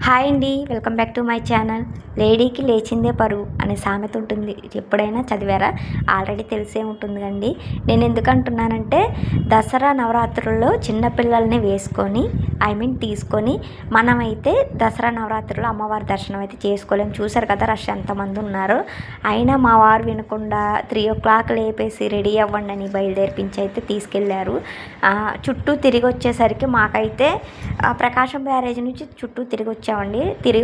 Hi అండి, welcome back to my channel. లేడీకి లేచిందే పరువు అనే సామెత ఉంటుంది. ఎప్పుడైనా చదివారా? ఆల్రెడీ తెలిసే ఉంటుంది కండి. నేను ఎందుకు అంటున్నానంటే, దసరా నవరాత్రుల్లో చిన్నపిల్లల్ని వేసుకొని తీసుకొని మనమైతే దసరా నవరాత్రుల్లో అమ్మవారి దర్శనం అయితే చేసుకోలేము. చూసారు కదా రష్ ఎంతమంది ఉన్నారు. అయినా మా వారు వినకుండా 3 o'clock లేపేసి రెడీ అవ్వండి అని బయలుదేరిపించి అయితే తీసుకెళ్ళారు. చుట్టూ తిరిగి వచ్చేసరికి మాకైతే ప్రకాశం బ్యారేజ్ నుంచి చుట్టూ తిరిగి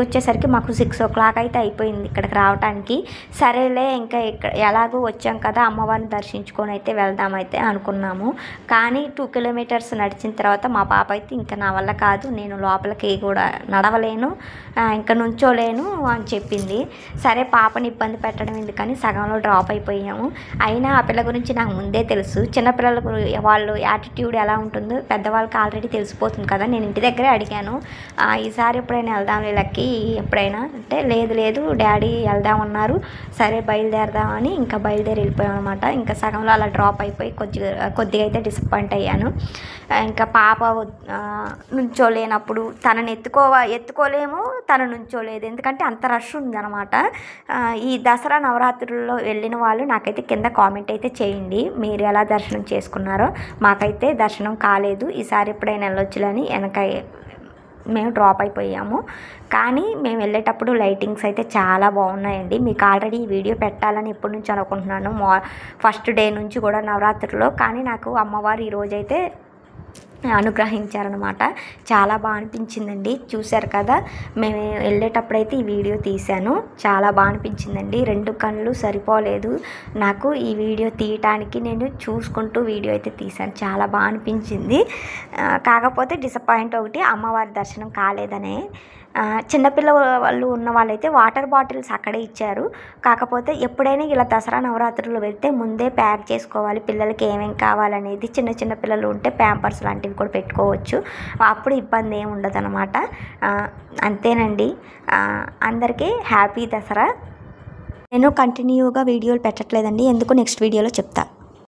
వచ్చేసరికి మాకు 6 o'clock అయితే అయిపోయింది ఇక్కడికి రావడానికి. సరేలే ఇంకా ఎలాగో వచ్చాం కదా, అమ్మవారిని దర్శించుకొని అయితే వెళ్దామైతే అనుకున్నాము. కానీ 2 kilometers నడిచిన తర్వాత మా పాప అయితే ఇంకా నా వల్ల కాదు, నేను లోపలికి కూడా నడవలేను, ఇంకా నుంచోలేను అని చెప్పింది. సరే పాపని ఇబ్బంది పెట్టడం ఎందుకని సగంలో డ్రాప్ అయిపోయాము. అయినా ఆ పిల్ల గురించి నాకు ముందే తెలుసు. చిన్నపిల్లలకు వాళ్ళు యాటిట్యూడ్ ఎలా ఉంటుందో పెద్దవాళ్ళకి ఆల్రెడీ తెలిసిపోతుంది కదా. నేను ఇంటి దగ్గరే అడిగాను, ఈసారి ఎప్పుడైనా వెళ్దాం వీళ్ళకి ఎప్పుడైనా అంటే, లేదు డాడీ వెళ్దామన్నారు. సరే బయలుదేరదామని ఇంకా బయలుదేరి వెళ్ళిపోయాం అనమాట. ఇంకా సగంలో అలా డ్రాప్ అయిపోయి కొద్దిగా అయితే డిసప్పాయింట్ అయ్యాను. ఇంకా పాప నుంచోలేనప్పుడు తనని ఎత్తుకోలేము, తను నుంచోలేదు, ఎందుకంటే అంత రష్ ఉందన్నమాట. ఈ దసరా నవరాత్రుల్లో వెళ్ళిన వాళ్ళు నాకైతే కింద కామెంట్ అయితే చేయండి, మీరు ఎలా దర్శనం చేసుకున్నారో. మాకైతే దర్శనం కాలేదు. ఈసారి ఎప్పుడైనా వెళ్ళొచ్చులని మేము డ్రాప్ అయిపోయాము. కానీ మేము వెళ్ళేటప్పుడు లైటింగ్స్ అయితే చాలా బాగున్నాయండి. మీకు ఆల్రెడీ ఈ వీడియో పెట్టాలని ఎప్పటి నుంచి అనుకుంటున్నాను, ఫస్ట్ డే నుంచి కూడా నవరాత్రిలో. కానీ నాకు అమ్మవారు ఈరోజైతే అనుగ్రహించారనమాట. చాలా బాగా అనిపించిందండి. చూశారు కదా, మేము వెళ్ళేటప్పుడైతే ఈ వీడియో తీశాను. చాలా బాగా అనిపించిందండి. 2 కళ్ళు సరిపోలేదు నాకు ఈ వీడియో తీయటానికి. నేను చూసుకుంటూ వీడియో అయితే తీశాను. చాలా బాగా అనిపించింది. కాకపోతే డిసప్పాయింట్ ఒకటి, అమ్మవారి దర్శనం కాలేదనే. చిన్నపిల్ల వాళ్ళు ఉన్న వాళ్ళైతే వాటర్ బాటిల్స్ అక్కడే ఇచ్చారు. కాకపోతే ఎప్పుడైనా ఇలా దసరా నవరాత్రులు వెళ్తే ముందే ప్యాక్ చేసుకోవాలి, పిల్లలకి ఏమేమి కావాలనేది. చిన్న పిల్లలు ఉంటే ప్యాంపర్స్ లాంటివి కూడా పెట్టుకోవచ్చు, అప్పుడు ఇబ్బంది ఏమి ఉండదు అనమాట. అంతేనండి. అందరికీ హ్యాపీ దసరా. నేను కంటిన్యూగా వీడియోలు పెట్టట్లేదండి, ఎందుకు నెక్స్ట్ వీడియోలో చెప్తా.